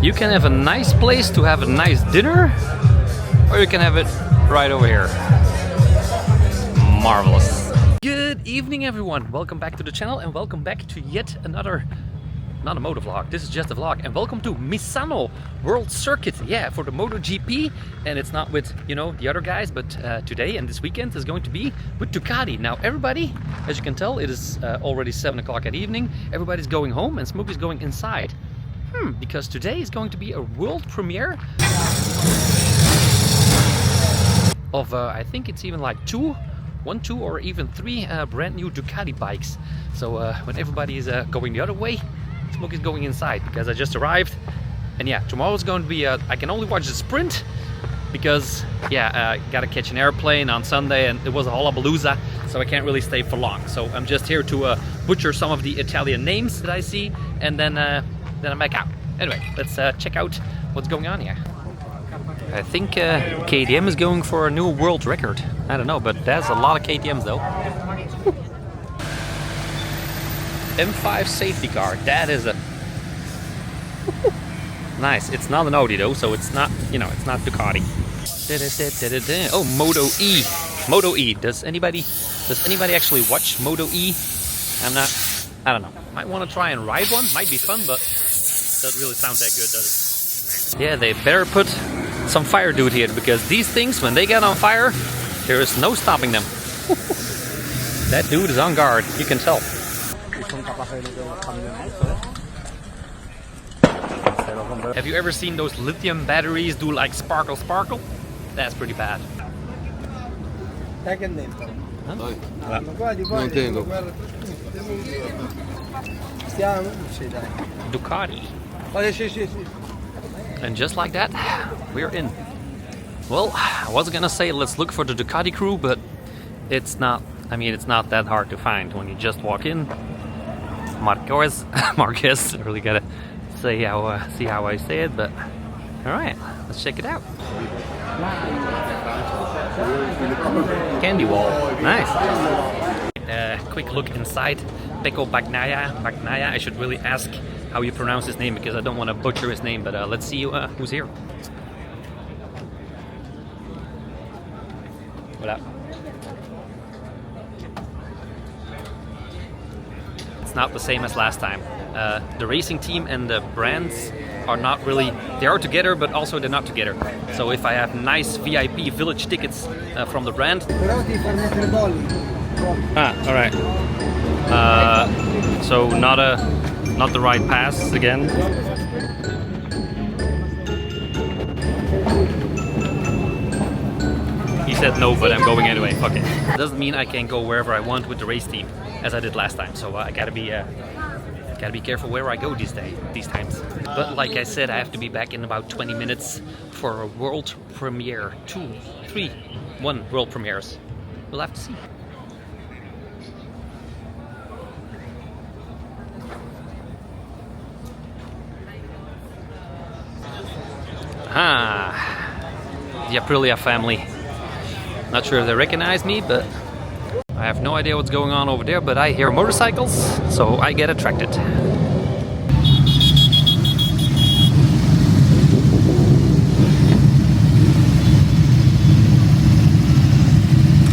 You can have a nice place to have a nice dinner, or you can have it right over here. Marvelous. Good evening, everyone. Welcome back to the channel and welcome back to yet another, not a moto vlog, this is just a vlog, and welcome to Misano World Circuit. Yeah, for the MotoGP, and it's not with, you know, the other guys, but today and this weekend is going to be with Ducati. Now everybody, as you can tell, it is already 7 o'clock at evening. Everybody's going home and Smokey's going inside. Because today is going to be a world premiere of, I think it's even like one, two, or even 3 brand new Ducati bikes. So when everybody is going the other way, Smokey's going inside because I just arrived. And yeah, tomorrow's going to be, I can only watch the sprint because, yeah, gotta catch an airplane on Sunday and it was a hullabalooza, so I can't really stay for long. So I'm just here to butcher some of the Italian names that I see, and then I'm back out. Anyway, let's check out what's going on here. I think KTM is going for a new world record. I don't know, but that's a lot of KTMs though. M5 safety car, that is a... Nice, it's not an Audi though, so it's not, you know, it's not Ducati. Oh, Moto E. Moto E, does anybody actually watch Moto E? I don't know. Might want to try and ride one, might be fun, but doesn't really sound that good, does it? Yeah, they better put some fire dude here, because these things, when they get on fire, there is no stopping them. That dude is on guard, you can tell. Have you ever seen those lithium batteries do like sparkle sparkle? That's pretty bad. Huh? Ducati. And just like that, we're in. Well, I was gonna say let's look for the Ducati crew, but it's not, I mean, it's not that hard to find when you just walk in. Marquez, I really gotta see how I say it, but alright, let's check it out. Candy wall, nice. Quick look inside. Pecco Bagnaia. I should really ask how you pronounce his name because I don't want to butcher his name, but let's see who's here. Hola. It's not the same as last time. The racing team and the brands are not really, they are together, but also they're not together. So if I have nice VIP village tickets from the brand. All right. So not the right pass again. He said no, but I'm going anyway. Fuck it. Doesn't mean I can go wherever I want with the race team, as I did last time. So I gotta be careful where I go these times. But like I said, I have to be back in about 20 minutes for a world premiere. 2, 3, 1 world premieres. We'll have to see. The Aprilia family. Not sure if they recognize me, but I have no idea what's going on over there, but I hear motorcycles, so I get attracted.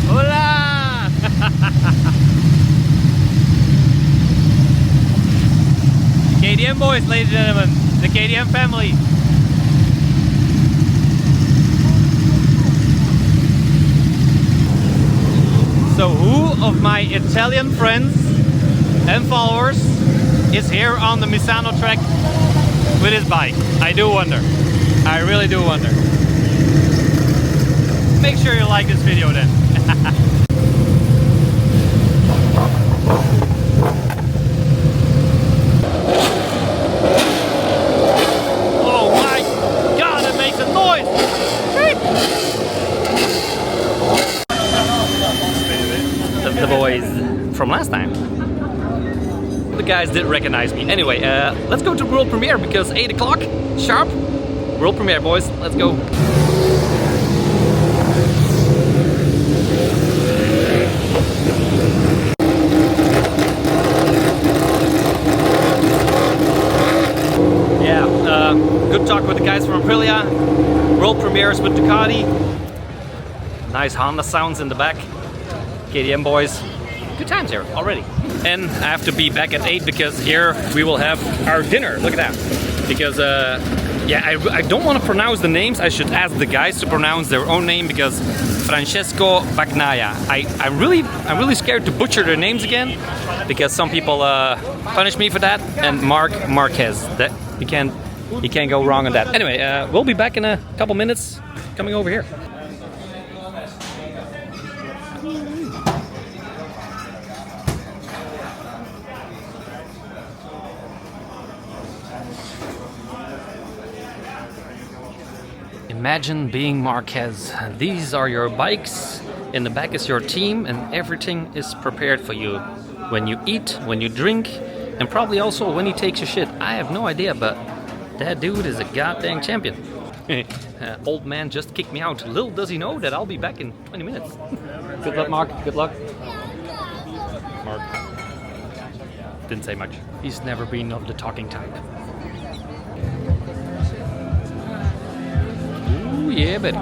Hola! The KTM boys, ladies and gentlemen, the KTM family. So who of my Italian friends and followers is here on the Misano track with his bike? I do wonder. I really do wonder. Make sure you like this video then. Oh my god, it makes a noise! The boys from last time. The guys did recognize me. Anyway, let's go to world premiere because 8 o'clock sharp. World premiere, boys. Let's go. good talk with the guys from Aprilia. World premieres with Ducati. Nice Honda sounds in the back. KTM boys. Good times here already. And I have to be back at 8 because here we will have our dinner. Look at that. Because yeah, I don't want to pronounce the names. I should ask the guys to pronounce their own name because Francesco Bagnaia. I'm really scared to butcher their names again because some people punish me for that. And Mark Marquez. That you can't go wrong on that. Anyway, we'll be back in a couple minutes. Coming over here. Imagine being Marquez. These are your bikes, in the back is your team, and everything is prepared for you. When you eat, when you drink, and probably also when he takes a shit. I have no idea, but that dude is a goddamn champion. Old man just kicked me out. Little does he know that I'll be back in 20 minutes. Good luck, Mark. Good luck. Mark didn't say much. He's never been of the talking type. Yeah, buddy.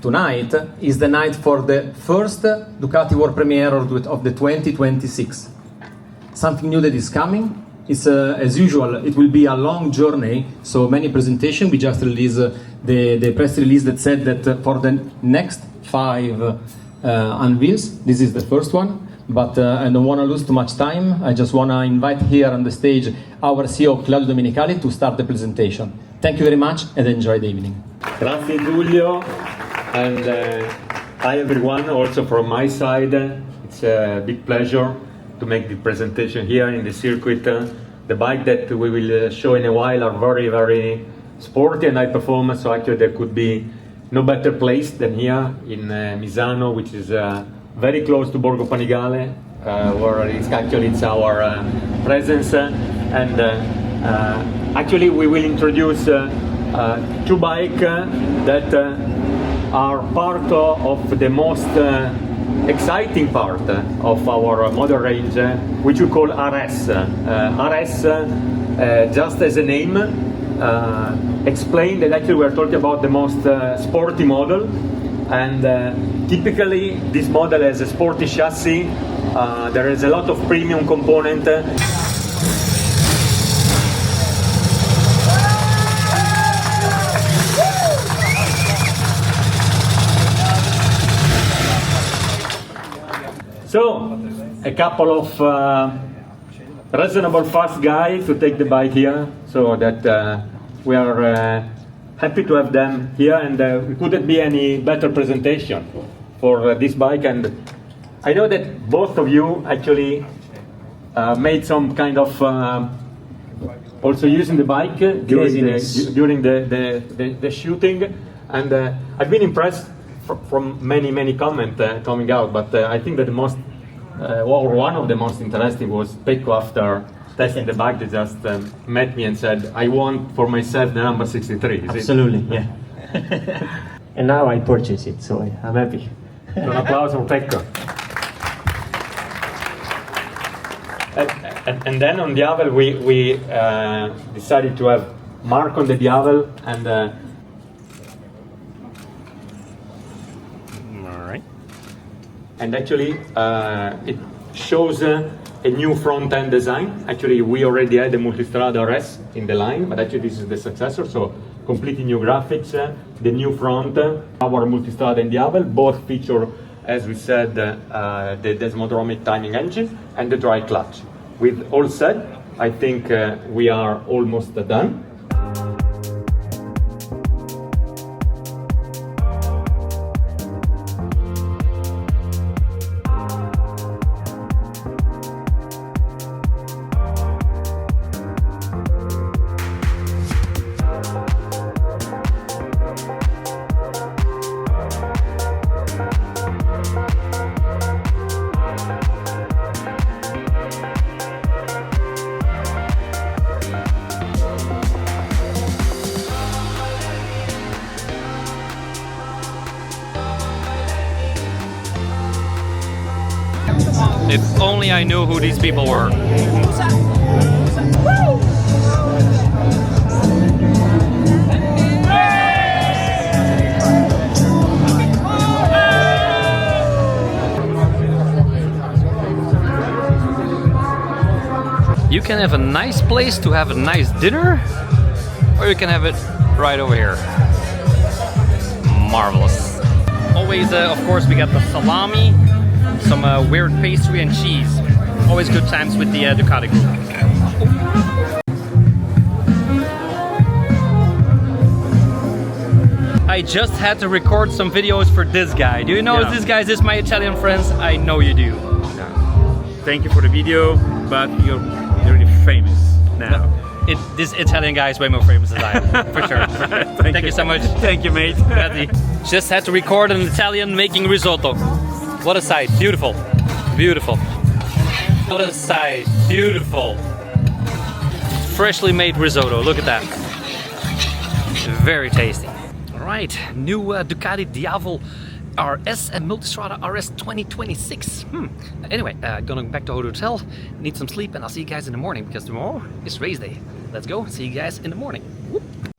Tonight is the night for the first Ducati World Premiere of the 2026. Something new that is coming. It's as usual, it will be a long journey, so many presentations. We just released the press release that said that for the next 5 unveils, this is the first one. But I don't want to lose too much time. I just want to invite here on the stage our CEO Claudio Domenicali to start the presentation. Thank you very much and enjoy the evening. Grazie Giulio, and hi everyone, also from my side. It's a big pleasure to make the presentation here in the circuit. The bike that we will show in a while are very, very sporty and high performance, so actually there could be no better place than here in Misano, which is very close to Borgo Panigale, where it's our presence. And actually we will introduce 2 bikes that are part of the most exciting part of our model range, which we call RS. RS, just as a name, explain that actually we are talking about the most sporty model, and typically this model has a sporty chassis. There is a lot of premium component. So, a couple of reasonable fast guys to take the bike here, so that we are happy to have them here, and couldn't be any better presentation for this bike. And I know that both of you actually made some kind of also using the bike during the shooting, and I've been impressed from many comments coming out, but I think that the most or one of the most interesting was Pecco. After testing the bike, they just met me and said, I want for myself the number 63. Absolutely, yeah. And now I purchase it, so I'm happy. So an applause for Pecco. And then on Diavel we decided to have Mark on the Diavel, and and actually it shows a new front-end design. Actually we already had the Multistrada RS in the line, but actually this is the successor, so completely new graphics, the new front, our Multistrada and Diavel, both feature, as we said, the desmodromic timing engine and the dry clutch. With all said, I think we are almost done. If only I knew who these people were. can have a nice place to have a nice dinner, or you can have it right over here. Marvelous. Always, of course, we got the salami, some weird pastry and cheese. Always good times with the Ducati group. I just had to record some videos for this guy. Do you know this guy is my Italian friends? I know you do. Thank you for the video, but you're really famous now. This Italian guy is way more famous than I am, for sure. Thank you so much. Thank you, mate. Just had to record an Italian making risotto. What a sight. Beautiful. Beautiful. What a sight. Beautiful. Freshly made risotto. Look at that. Very tasty. Alright, new Ducati Diavel RS and Multistrada RS 2026. Anyway, going back to hotel, need some sleep, and I'll see you guys in the morning because tomorrow is race day. Let's go, see you guys in the morning. Whoop.